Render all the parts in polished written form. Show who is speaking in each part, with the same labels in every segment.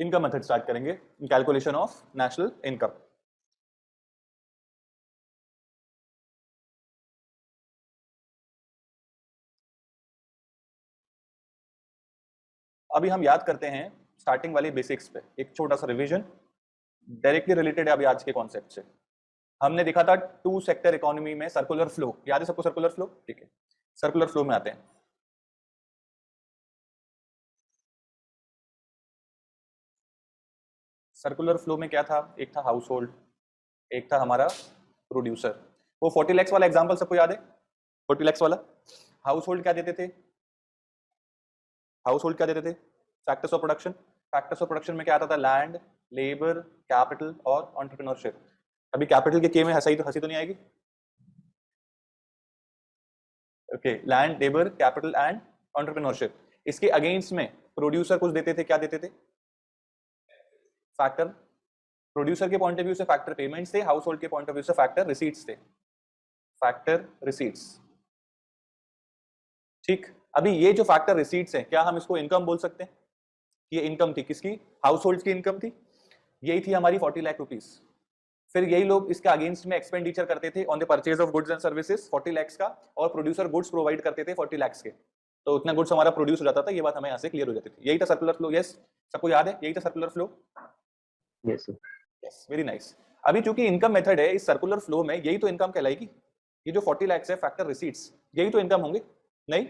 Speaker 1: Income method start करेंगे, calculation of national income. अभी हम याद करते हैं स्टार्टिंग वाली बेसिक्स पे, एक छोटा सा रिवीजन डायरेक्टली रिलेटेड है अभी आज के कॉन्सेप्ट से। हमने देखा था टू सेक्टर इकोनॉमी में सर्कुलर फ्लो, याद है सबको सर्कुलर फ्लो? ठीक है, सर्कुलर फ्लो में आते हैं। सर्कुलर फ्लो में क्या था? एक था हाउस होल्ड, एक था हमारा प्रोड्यूसर। वो 40 लैक्स वाला एग्जांपल सबको याद है? 40 लैक्स वाला हाउस होल्ड क्या देते थे? हाउस होल्ड क्या देते थे? Factors of production. Factors of production में क्या आता था? लैंड, लेबर, कैपिटल और एंटरप्रेन्योरशिप। अभी कैपिटल के में हंसी तो नहीं आएगी? Okay, land, labour, capital and entrepreneurship. इसके अगेंस्ट में प्रोड्यूसर कुछ देते थे, क्या देते थे? फैक्टर। प्रोड्यूसर के पॉइंट ऑफ व्यू से फैक्टर पेमेंट्स थे, हाउस होल्ड के पॉइंट ऑफ व्यू से फैक्टर रिसीट्स थे। फैक्टर रिसीट्स, ठीक। अभी ये जो फैक्टर रिसीट्स हैं, क्या हम इसको इनकम बोल सकते हैं? ये इनकम थी किसकी? हाउस होल्ड की इनकम थी। यही थी हमारी 40 लाख रुपीस। फिर यही लोग इसके अगेंस्ट में एक्सपेंडिचर करते थे on the purchase of goods and services 40 lakh का, और प्रोड्यूसर गुड्स प्रोवाइड करते थे 40 लाख के। तो उतना गुड्स हमारा प्रोड्यूस हो जाता था, ये बात हमें यहाँ से क्लियर हो जाती थी। यही था सर्कुलर फ्लो। यस, सबको याद है? यही था circular flow.
Speaker 2: Yes sir.
Speaker 1: Yes, very nice. अभी चूंकि इनकम मेथड है, इस सर्कुलर फ्लो में यही तो इनकम कहलाएगी। ये जो 40 लाख है फैक्टर रिसीट्स, यही तो इनकम होंगे, नहीं?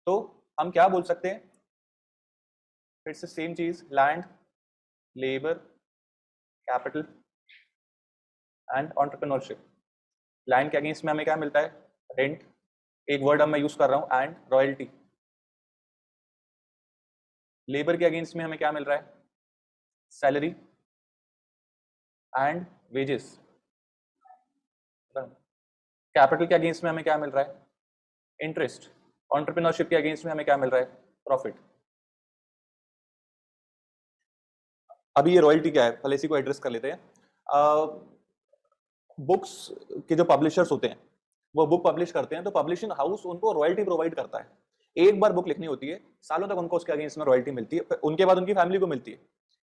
Speaker 1: तो हम क्या बोल सकते हैं? फिर से सेम चीज, land, labour, capital and entrepreneurship. Land के अगेंस्ट में हमें क्या मिलता है? रेंट। एक वर्ड अब मैं यूज कर रहा हूं, एंड रॉयल्टी। लेबर के अगेंस्ट में हमें क्या मिल रहा है? Salary and wages. कैपिटल के अगेंस्ट में हमें क्या मिल रहा है? इंटरेस्ट। एंटरप्रेन्योरशिप के अगेंस्ट में हमें क्या मिल रहा है? प्रॉफिट। अभी ये रॉयल्टी क्या है, पहले इसी को एड्रेस कर लेते हैं। बुक्स के जो पब्लिशर्स होते हैं वो बुक पब्लिश करते हैं, तो पब्लिशिंग हाउस उनको रॉयल्टी प्रोवाइड करता है। एक बार बुक लिखनी होती है, सालों तक उनको उसके अगेंस्ट में रॉयल्टी मिलती है, उनके बाद उनकी फैमिली को मिलती है।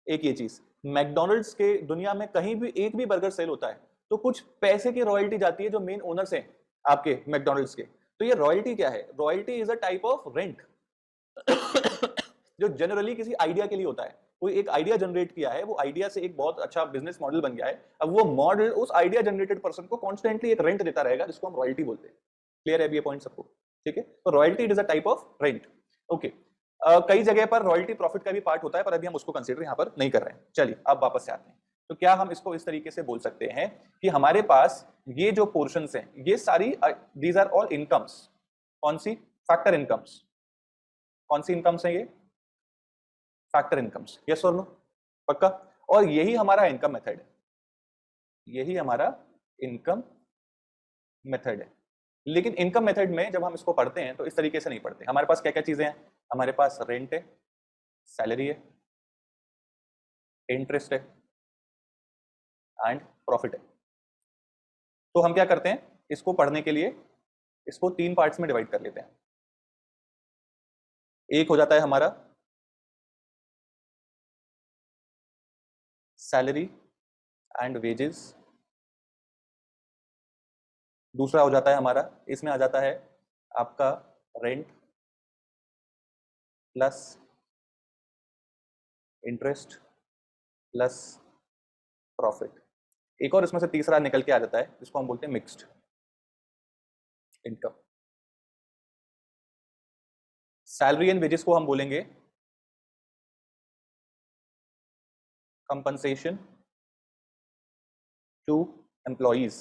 Speaker 1: एक ये चीज, मैकडोनल्ड्स के दुनिया में कहीं भी एक भी बर्गर सेल होता है तो कुछ पैसे की रॉयल्टी जाती है जो मेन ओनर्स हैं आपके मैकडोनल्ड्स के। तो ये रॉयल्टी क्या है? Royalty is a type of rent जो जनरली किसी आइडिया के लिए होता है। कोई एक आइडिया जनरेट किया है, वो आइडिया से एक बहुत अच्छा बिजनेस मॉडल बन गया है, अब वो मॉडल उस आइडिया जनरेटेड पर्सन को कॉन्स्टेंटली एक रेंट देता रहेगा, जिसको हम रॉयल्टी बोलते हैं। क्लियर है ये पॉइंट सबको? ठीक है, तो royalty is a type of rent. Okay, कई जगह पर रॉयल्टी प्रॉफिट का भी पार्ट होता है, पर अभी हम उसको कंसीडर यहाँ पर नहीं कर रहे हैं। चलिए अब वापस से आते हैं। तो क्या हम इसको इस तरीके से बोल सकते हैं कि हमारे पास ये जो पोर्शंस हैं, ये सारी दीज आर ऑल इनकम्स। कौन सी? Factor incomes. कौन सी इनकम्स हैं ये? Factor incomes. यस और नो? पक्का? और यही हमारा इनकम मेथड है, यही हमारा इनकम मेथड है। लेकिन इनकम मेथड में जब हम इसको पढ़ते हैं तो इस तरीके से नहीं पढ़ते। हमारे पास क्या क्या चीजें हैं? हमारे पास रेंट है, सैलरी है, इंटरेस्ट है एंड प्रॉफिट है। तो हम क्या करते हैं, इसको पढ़ने के लिए इसको 3 पार्ट्स में डिवाइड कर लेते हैं। एक हो जाता है हमारा सैलरी एंड वेजेस, दूसरा हो जाता है हमारा, इसमें आ जाता है आपका rent plus interest plus profit. एक और इसमें से तीसरा निकल के आ जाता है, जिसको हम बोलते हैं mixed income. Salary and wages को हम बोलेंगे कंपनसेशन टू एम्प्लॉइज।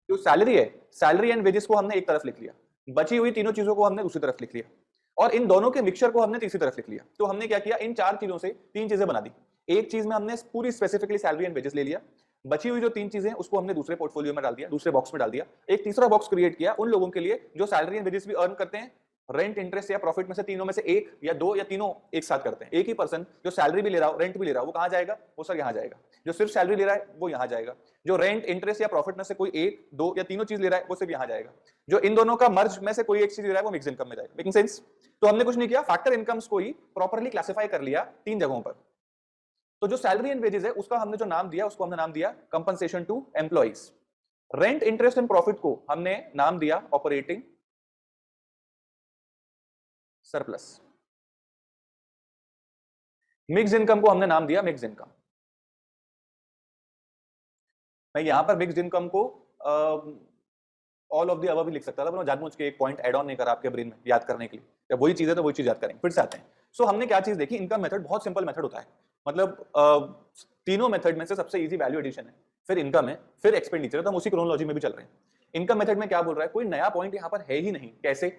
Speaker 1: जो सैलरी है, सैलरी एंड वेजेस को हमने एक तरफ लिख लिया, बची हुई तीनों चीजों को हमने दूसरी तरफ लिख लिया, और इन दोनों के मिक्सचर को हमने तीसरी तरफ लिख लिया। तो हमने क्या किया, इन 4 चीजों से 3 चीजें बना दी। एक चीज में हमने पूरी स्पेसिफिकली सैलरी एंड वेजेस ले लिया, बची हुई जो 3 चीजें उसको हमने दूसरे पोर्टफोलियो में डाल दिया, दूसरे बॉक्स में डाल दिया। एक तीसरा बॉक्स क्रिएट किया उन लोगों के लिए जो सैलरी एंड वेजेस भी अर्न करते हैं रेंट, इंटरेस्ट या प्रॉफिट में से तीनों में से एक या दो या तीनों एक साथ करते हैं। एक ही पर्सन जो सैलरी भी ले रहा हो, रेंट भी ले रहा हो, वो कहां जाएगा? वो सर यहां जाएगा। जो सिर्फ सैलरी ले रहा है वो यहां जाएगा। जो रेंट, इंटरेस्ट या प्रॉफिट में से कोई एक, दो या तीनों चीज ले रहा है वो सिर्फ यहां जाएगा। जो इन दोनों का मर्ज में से कोई एक चीज ले रहा है वो मिक्स इनकम में जाएगा। Making sense? तो हमने कुछ नहीं किया, फैक्टर इनकम्स को ही प्रॉपर्ली क्लासिफाई कर लिया तीन जगहों पर। तो जो सैलरी एंड वेजेस है उसका हमने जो नाम दिया उसको हमने नाम दिया compensation to employees. Rent, interest and profit को हमने नाम दिया ऑपरेटिंग सरप्लस। मिक्स इनकम को हमने नाम दिया मिक्स इनकम। मैं यहां पर मिक्स इनकम को ऑल ऑफ द अबव भी लिख सकता था, पर मैं जानबूझ के एक पॉइंट ऐड ऑन नहीं करा आपके ब्रेन में याद करने के लिए। जब वही चीज है तो वही चीज याद करेंगे। फिर से आते हैं। सो हमने क्या चीज देखी? इनकम मेथड बहुत सिंपल मेथड होता है। मतलब तीनों मेथड में से सबसे इजी वैल्यू एडिशन है, फिर इनकम है, फिर एक्सपेंडिचर है। तो हम उसी क्रोनोलॉजी में भी चल रहे हैं। इनकम मेथड में क्या बोल रहा है? कोई नया पॉइंट यहां पर है ही नहीं। कैसे?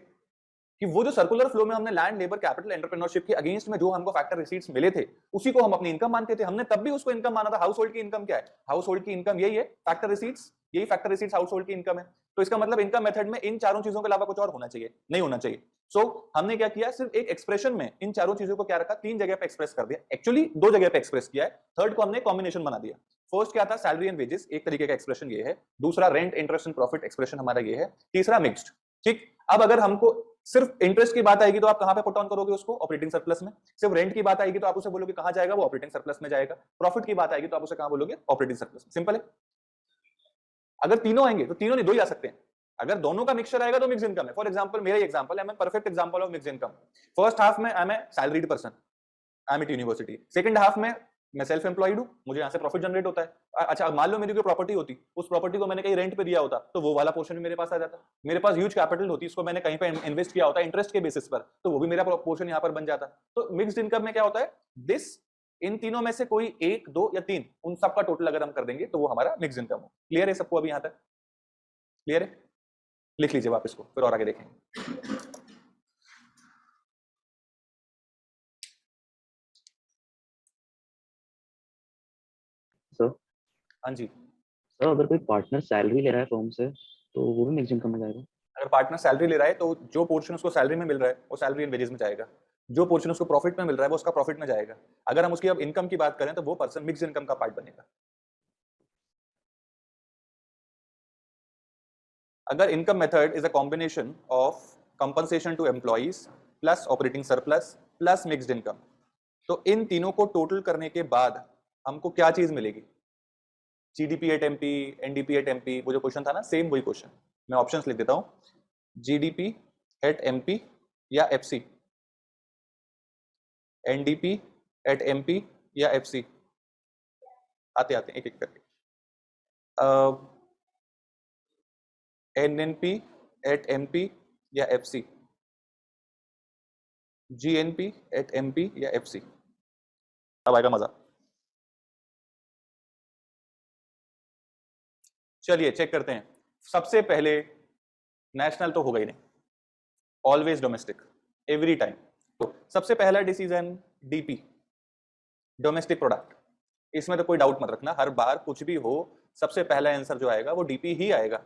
Speaker 1: कि वो जो सर्कुलर फ्लो में हमने लैंड, लेबर, कैपिटल, एंटरप्रेन्योरशिप के अगेंस्ट में जो हमको फैक्टर रिसीट्स मिले थे उसी को हम अपनी इनकम मानते थे। हमने तब भी उसको इनकम माना था। हाउस होल्ड की इनकम क्या है? हाउस होल्ड की इनकम यही है, फैक्टर रिसीट्स। यही फैक्टर रिसीट्स हाउस होल्ड की इनकम है। तो इसका मतलब इनकम मेथड में इन चारों चीजों के अलावा कुछ और होना चाहिए? नहीं होना चाहिए। सो हमने क्या किया? सिर्फ एक एक्सप्रेशन में इन चारों चीजों को क्या रखा? तीन जगह पे एक्सप्रेस कर दिया। एक्चुअली दो जगह पे एक्सप्रेस किया है, थर्ड को हमने कॉम्बिनेशन बना दिया। फर्स्ट क्या था? सैलरी एंड वेजेस, एक तरीके का एक्सप्रेशन ये है। दूसरा rent, interest and profit, expression हमारा ये है। तीसरा मिक्स्ड। ठीक, अब अगर हमको सिर्फ इंटरेस्ट की बात आएगी तो आप कहां पे पुट ऑन करोगे उसको? ऑपरेटिंग सरप्लस में। सिर्फ रेंट की बात आएगी तो आप उसे बोलोगे कहां जाएगा? वो ऑपरेटिंग सरप्लस में जाएगा। प्रॉफिट की बात आएगी तो आप उसे कहां बोलोगे? ऑपरेटिंग सरप्लस में। सिंपल है। अगर तीनों आएंगे तो तीनों नहीं, दो ही आ सकते हैं। अगर दोनों का मिक्सचर आएगा तो मिक्स इनकम है। फॉर एग्जांपल मेरा एग्जांपल है, मैं perfect example of mix income. First half में I am a salaried person, I am at university. Second half में मैं सेल्फ एम्प्लॉयड हूं, मुझे यहां से प्रॉफिट जनरेट होता है। अच्छा, मान लो मेरी कोई प्रॉपर्टी होती, उस प्रॉपर्टी को मैंने कहीं रेंट पे दिया होता तो वो वाला पोर्शन भी मेरे पास आ जाता। मेरे पास ह्यूज कैपिटल होती, इसको मैंने कहीं पे इन्वेस्ट किया होता इंटरेस्ट के बेसिस पर, तो वो भी मेरा पोर्शन यहां पर बन जाता। तो मिक्स्ड इनकम में क्या होता है? दिस, इन तीनों में से कोई एक, दो या तीन, उन सबका टोटल अगर हम कर देंगे तो वो हमारा मिक्स्ड इनकम हो। क्लियर है सबको अभी यहां तक? क्लियर है? लिख लीजिए वापस को, फिर और आगे देखेंगे।
Speaker 2: सर
Speaker 1: हाँ जी।
Speaker 2: सर अगर कोई पार्टनर सैलरी ले रहा है फर्म से तो वो भी मिक्स इनकम में जाएगा?
Speaker 1: अगर पार्टनर सैलरी ले रहा है तो जो पोर्शन उसको सैलरी में मिल रहा है वो सैलरी एंड वेजेस में जाएगा। जो पोर्शन उसको प्रॉफिट में मिल रहा है वो उसका प्रॉफिट में जाएगा। अगर हम उसकी अब इनकम की बात करें तो वो पर्सन मिक्स इनकम का पार्ट बनेगा। अगर income method is a combination of compensation to employees plus operating surplus plus mixed income, तो इन तीनों को टोटल करने के बाद हमको क्या चीज मिलेगी? GDP at MP, NDP at MP, वो जो क्वेश्चन था ना, सेम वही क्वेश्चन। मैं ऑप्शंस लिख देता हूं। जीडीपी एट एमपी या एफसी, एनडीपी एट एमपी या एफसी। आते आते एक एक करके। एनएनपी एट एमपी या एफसी, जीएनपी एट एमपी या एफसी। अब आएगा मजा। चलिए चेक करते हैं। सबसे पहले नेशनल तो होगा ही नहीं, ऑलवेज डोमेस्टिक, एवरी टाइम। तो सबसे पहला डिसीजन डीपी, डोमेस्टिक प्रोडक्ट। इसमें तो कोई डाउट मत रखना, हर बार कुछ भी हो सबसे पहला आंसर जो आएगा वो डीपी ही आएगा।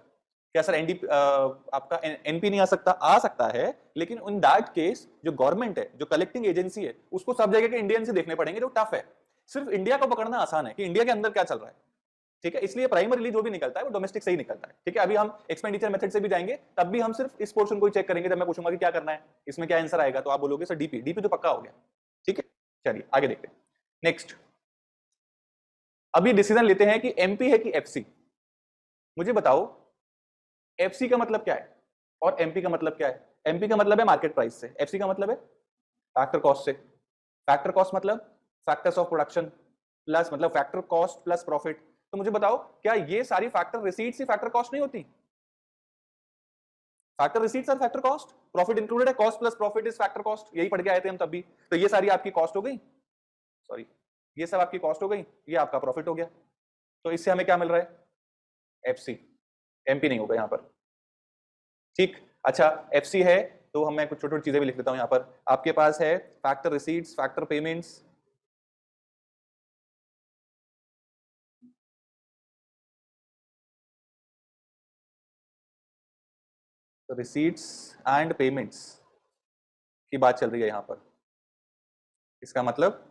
Speaker 1: क्या सर एनडीपी आपका एनपी नहीं आ सकता? आ सकता है, लेकिन इन दैट केस जो गवर्नमेंट है, जो कलेक्टिंग एजेंसी है, उसको सब जगह के इंडियन से देखने पड़ेंगे, जो टफ है। सिर्फ इंडिया को पकड़ना आसान है कि इंडिया के अंदर क्या चल रहा है। ठीक है, इसलिए प्राइमरीली जो भी निकलता है वो डोमेस्टिक से ही निकलता है। ठीक है, अभी हम एक्सपेंडिचर मेथड से भी जाएंगे, तब भी हम सिर्फ इस पोर्शन को ही चेक करेंगे। जब मैं पूछूंगा कि क्या करना है, इसमें क्या आंसर आएगा, तो आप बोलोगे सर डीपी। डीपी तो पक्का हो गया। ठीक है, चलिए आगे देखते हैं। नेक्स्ट, अभी डिसीजन लेते हैं कि एमपी है कि एफसी। मुझे बताओ एफसी का मतलब क्या है और एमपी का मतलब क्या है? एमपी का मतलब है मार्केट प्राइस से, एफसी का मतलब है फैक्टर कॉस्ट से। फैक्टर कॉस्ट मतलब फैक्टर्स ऑफ प्रोडक्शन प्लस, मतलब फैक्टर कॉस्ट प्लस प्रॉफिट। तो मुझे बताओ क्या ये सारी फैक्टर रिसीट्स ही फैक्टर कॉस्ट नहीं होती? फैक्टर रिसीट्स और फैक्टर कॉस्ट, प्रॉफिट इंक्लूडेड है, cost plus profit is factor cost, यही पढ़ के आए थे हम तब भी। तो ये सारी आपकी कॉस्ट हो गई, सॉरी ये सब आपकी कॉस्ट हो गई, ये आपका प्रॉफिट हो गया। तो इससे हमें क्या मिल रहा है? एफसी। एमपी नहीं होगा यहां पर। ठीक, अच्छा एफसी है तो हम मैं कुछ छोटी छोटी चीजें भी लिख देता हूं यहां पर। आपके पास है factor receipts, factor payments, receipts and payments. की बात चल रही है यहाँ पर, इसका मतलब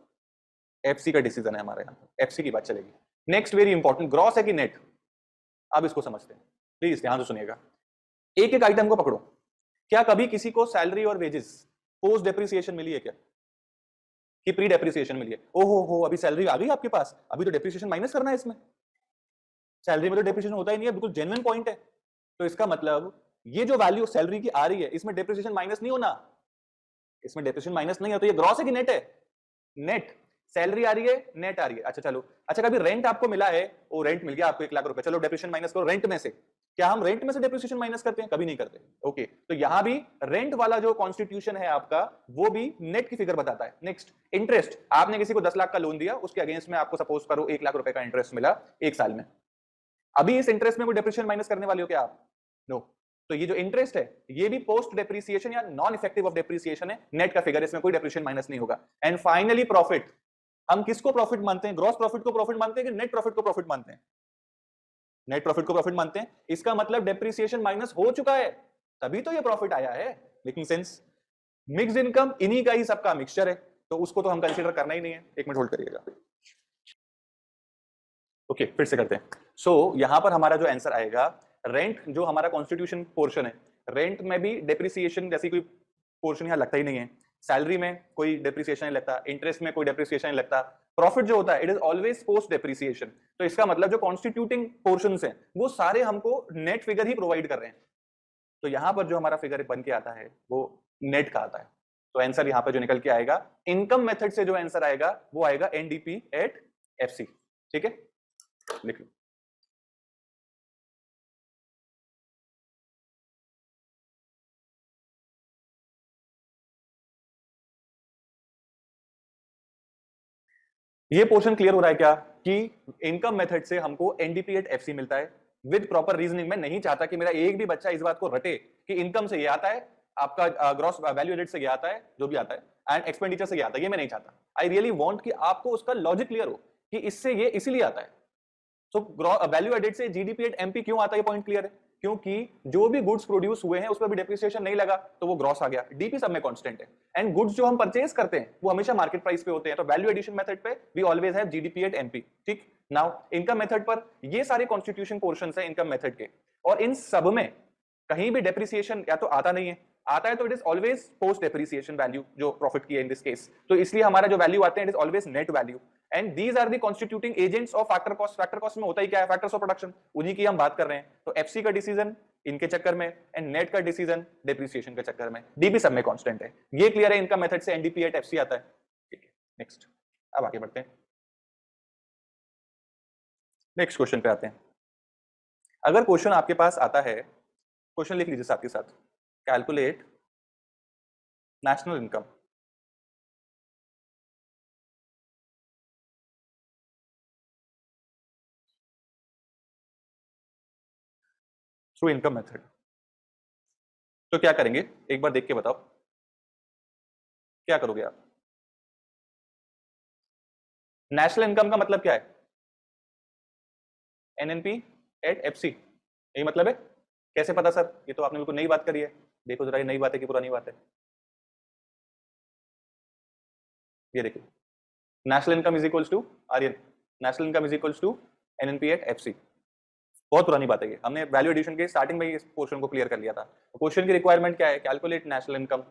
Speaker 1: एफसी का डिसीजन है हमारे यहाँ पर, एफसी की बात चलेगी। नेक्स्ट वेरी इंपॉर्टेंट, ग्रॉस है कि नेट, अब इसको समझते हैं, प्लीज ध्यान से सुनिएगा। एक एक आइटम को पकड़ो। क्या कभी किसी को सैलरी और वेजेस पोस्ट डेप्रिसिएशन मिली है क्या, कि प्री डेप्रिसिएशन मिली है? ओहो हो, अभी सैलरी आ गई आपके पास, अभी तो डेप्रिसिएशन माइनस करना है इसमें, सैलरी में तो डेप्रिसिएशन होता ही नहीं है, बिल्कुल जेन्युइन पॉइंट है। तो इसका मतलब ये जो वैल्यू सैलरी की आ रही है इसमें डेप्रिसिएशन माइनस नहीं होना, इसमें डेप्रिसिएशन माइनस नहीं है। तो ये ग्रॉस है कि नेट है? नेट। सैलरी आ रही है, नेट आ रही है। अच्छा चलो, अच्छा कभी रेंट आपको मिला है, वो रेंट मिल गया आपको 1 लाख रुपए, चलो डेप्रिसिएशन माइनस करो रेंट में से। क्या हम रेंट में से डेप्रिसिएशन माइनस करते हैं? कभी नहीं करते। ओके, तो यहां भी रेंट वाला जो कॉन्स्टिट्यूशन है आपका, वो भी नेट की फिगर बताता है। नेक्स्ट, इंटरेस्ट, आपने किसी को 10 लाख का लोन दिया, उसके अगेंस्ट में आपको सपोज करो 1 लाख रुपए का इंटरेस्ट मिला 1 साल में। अभी इस इंटरेस्ट में कोई डेप्रिसिएशन माइनस करने वाले हो क्या आप? नो। तो ये जो इंटरेस्ट है ये भी पोस्ट डेप्रिसिएशन या नॉन इफेक्टिव ऑफ डेप्रिसिएशन है, नेट का फिगर, इसमें कोई डेप्रिसिएशन माइनस नहीं होगा। एंड फाइनली प्रॉफिट, हम किसको प्रॉफिट मानते हैं? ग्रॉस प्रॉफिट को प्रॉफिट मानते हैं कि नेट प्रॉफिट को प्रॉफिट मानते हैं? नेट प्रॉफिट को प्रॉफिट मानते हैं। इसका मतलब डेप्रिसिएशन माइनस हो चुका है, तभी तो ये प्रॉफिट आया है। Making sense? मिक्स्ड इनकम इन्हीं का ही सबका मिक्सचर है, तो उसको तो हम कंसीडर करना ही नहीं है। एक मिनट होल्ड करिएगा। ओके, फिर से करते हैं। सो यहां पर हमारा जो आंसर आएगा, रेंट जो हमारा कॉन्स्टिट्यूशन पोर्शन है, रेंट में भी डेप्रिसिएशन जैसी कोई पोर्शन यहां लगता ही नहीं है, सैलरी में कोई डेप्रिसिएशन नहीं लगता, इंटरेस्ट में कोई डेप्रिसिएशन नहीं लगता, प्रॉफिट जो होता है it is always post depreciation. तो इसका मतलब जो कॉन्स्टिट्यूटिंग पोर्शंस हैं वो सारे हमको नेट फिगर ही प्रोवाइड कर रहे हैं। तो यहां पर जो हमारा फिगर बन के आता है वो नेट का आता है। तो आंसर यहां पर जो निकल के आएगा, इनकम मेथड से जो आंसर आएगा वो आएगा एनडीपी एट एफसी। ठीक है, लिख लो। ये पोर्शन क्लियर हो रहा है क्या कि इनकम मेथड से हमको एनडीपी एट एफसी मिलता है विद प्रॉपर रीजनिंग। मैं नहीं चाहता कि मेरा एक भी बच्चा इस बात को रटे कि इनकम से ये आता है, आपका ग्रॉस वैल्यू एडेड से ये आता है, जो भी आता है, एंड एक्सपेंडिचर से ये आता है, ये मैं नहीं चाहता। आई रियली वांट कि आपको उसका लॉजिक क्लियर हो कि इससे ये इसीलिए आता है। तो वैल्यू एडेड से जीडीपी एट एमपी क्यों आता है, पॉइंट क्लियर है, क्योंकि जो भी गुड्स प्रोड्यूस हुए हैं उस पर भी डेप्रिसिएशन नहीं लगा तो वो ग्रॉस आ गया, डीपी सब में कांस्टेंट है। एंड गुड्स जो हम परचेज करते हैं वो हमेशा मार्केट प्राइस पे होते हैं, तो वैल्यू एडिशन मेथड पे we always have GDP at MP. ठीक, नाउ इनकम मेथड पर ये सारे कॉन्स्टिट्यूशन पोर्शंस हैं इनकम मेथड के, और इन सब में कहीं भी डेप्रिसिएशन या तो आता नहीं है, आता है तो it is always post depreciation value जो प्रॉफिट की है इन दिस केस। तो इसलिए हमारा जो वैल्यू आते हैं it is always net value, and these are the constituting agents of factor cost. Factor cost में होता ही क्या है? फैक्टर्स ऑफ प्रोडक्शन, उन्हीं की हम बात कर रहे हैं। तो एफसी का डिसीजन इनके चक्कर में, एंड नेट का डिसीजन डेप्रिसिएशन के चक्कर में, डीपी सब में कांस्टेंट है। ये क्लियर है? इनकम मेथड से एनडीपी एट एफसी आता है। ठीक है, नेक्स्ट, अब आगे बढ़ते हैं, नेक्स्ट क्वेश्चन पे आते हैं। अगर क्वेश्चन आपके पास आता है, क्वेश्चन लिख लीजिए साथ के साथ, calculate national income through income method. तो क्या करेंगे एक बार देख के बताओ, क्या करोगे आप? नेशनल इनकम का मतलब क्या है? एनएनपी एट एफसी, यही मतलब है। कैसे पता सर? ये तो आपने बिल्कुल नई बात करी है। देखो जरा, ये नई बात है कि पुरानी बात है? ये देखिए, national income is equals to आर्यन, national income is equals to NNP at FC. बहुत पुरानी बात है ये, हमने वैल्यू एडिशन के स्टार्टिंग में इस पोर्शन को क्लियर कर लिया था। क्वेश्चन की रिक्वायरमेंट क्या है? Calculate national income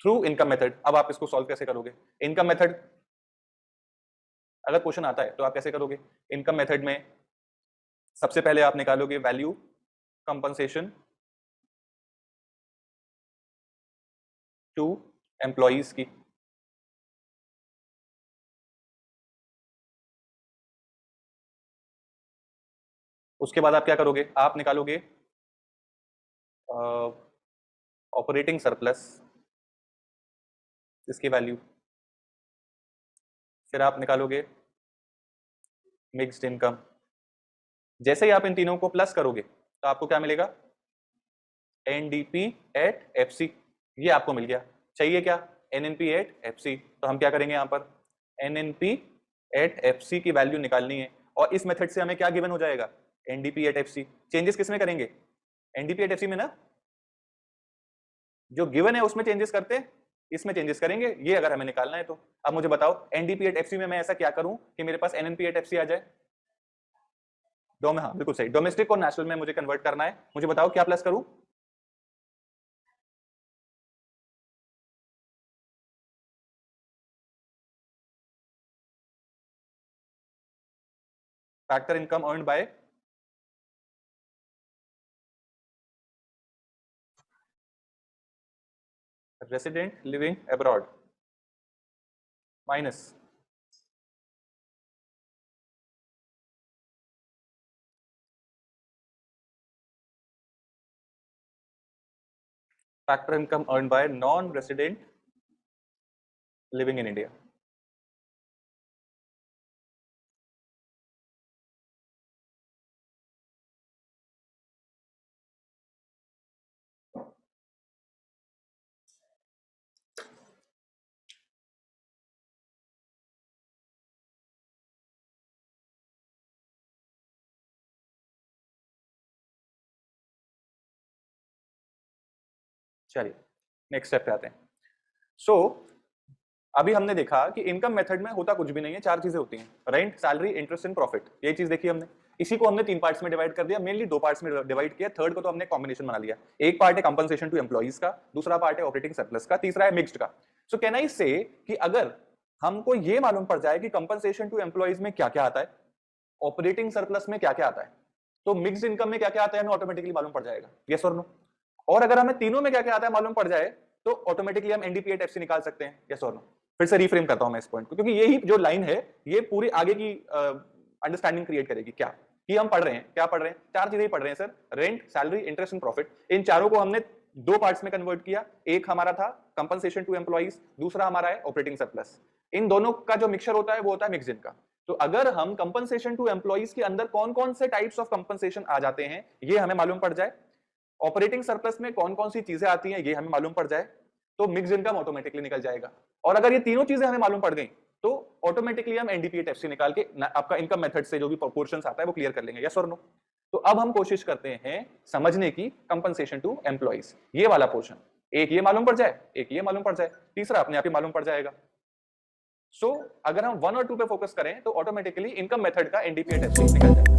Speaker 1: through income method. अब आप इसको सॉल्व कैसे करोगे? इनकम मेथड अगर क्वेश्चन आता है तो आप कैसे करोगे? इनकम मेथड में सबसे पहले आप निकालोगे वैल्यू कंपनसेशन टू एम्प्लॉइज की, उसके बाद आप क्या करोगे? आप निकालोगे ऑपरेटिंग सरप्लस, इसकी वैल्यू, फिर आप निकालोगे मिक्स्ड इनकम। जैसे ही आप इन तीनों को प्लस करोगे तो आपको क्या मिलेगा? एनडीपी एट एफसी, ये आपको मिल गया। चाहिए क्या? NNP at FC. तो हम क्या करेंगे यहाँ पर? एनएनपी एट एफसी की वैल्यू निकालनी है, और इस मेथड से हमें क्या गिवन हो जाएगा? NDP at FC. चेंजेस किसमें करेंगे? एनडीपी एट एफसी में ना, जो गिवन है उसमें चेंजेस करते हैं, इसमें चेंजेस करेंगे, ये अगर हमें निकालना है तो। अब मुझे बताओ एनडीपीएट में मैं ऐसा क्या करूं कि मेरे पास एनएनपीएट आ जाए? हाँ बिल्कुल सही, डोमेस्टिक और नेशनल में मुझे कन्वर्ट करना है। मुझे बताओ क्या प्लस करूं? Factor income earned by resident living abroad minus factor income earned by non resident living in India. चलिए नेक्स्ट स्टेप पे आते हैं। सो अभी हमने देखा कि इनकम मेथड में होता कुछ भी नहीं है, चार चीजें होती हैं, rent, salary, interest and profit. ये चीज देखी हमने। इसी को हमने तीन पार्ट्स में डिवाइड कर दिया, मेनली दो पार्ट्स में डिवाइड किया, थर्ड को तो हमने कॉम्बिनेशन बना लिया। एक पार्ट है कंपनसेशन टू एम्प्लॉइज का, दूसरा पार्ट है ऑपरेटिंग सरप्लस का, तीसरा है मिक्स्ड का। सो कैन आई से कि अगर हमको ये मालूम पड़ जाए कि कंपनसेशन टू एम्प्लॉइज में क्या क्या आता है, ऑपरेटिंग सरप्लस में क्या क्या आता है, तो मिक्स्ड इनकम में क्या क्या आता है हमें ऑटोमेटिकली मालूम पड़ जाएगा। यस और नो? और अगर हमें तीनों में क्या क्या आता है मालूम पड़ जाए तो ऑटोमेटिकली हम एनडीपीएट एफसी निकाल सकते हैं। यस और नो? फिर से रिफ्रेम करता हूं मैं इस पॉइंट को, क्योंकि यही जो लाइन है ये पूरी आगे की अंडरस्टैंडिंग क्रिएट करेगी। क्या कि हम पढ़ रहे हैं, क्या पढ़ रहे हैं? चार चीजें पढ़ रहे हैं sir, rent, salary, interest and profit. इन चारों को हमने दो पार्ट्स में कन्वर्ट किया। एक हमारा था कंपनसेशन टू एम्प्लॉइज, दूसरा हमारा है ऑपरेटिंग सरप्लस। इन दोनों का जो मिक्सचर होता है वो होता है मिक्स्ड इनकम। तो अगर हम कंपनसेशन टू एम्प्लॉइज के अंदर कौन कौन से टाइप्स ऑफ कंपनसेशन आ जाते हैं ये हमें मालूम पड़ जाए, ऑपरेटिंग सरप्लस में कौन कौन सी चीजें आती हैं ये हमें मालूम पड़ जाए, तो मिक्स्ड इनकम ऑटोमेटिकली निकल जाएगा। और अगर ये तीनों चीजें हमें मालूम पड़ गई तो ऑटोमेटिकली हम एनडीपीएट एफसी निकाल के आपका इनकम मेथड से जो भी प्रोपोर्शंस आता है वो क्लियर कर लेंगे। यस और नो? तो अब हम कोशिश करते हैं समझने की कंपनसेशन टू एम्प्लॉइज, ये वाला पोर्शन। एक ये मालूम पड़ जाए, एक ये मालूम पड़ जाए, तीसरा अपने आप ही मालूम पड़ जाएगा। सो अगर हम 1 और 2 पे फोकस करें तो ऑटोमेटिकली इनकम मेथड का एनडीपीएट एफसी निकल जाएगा।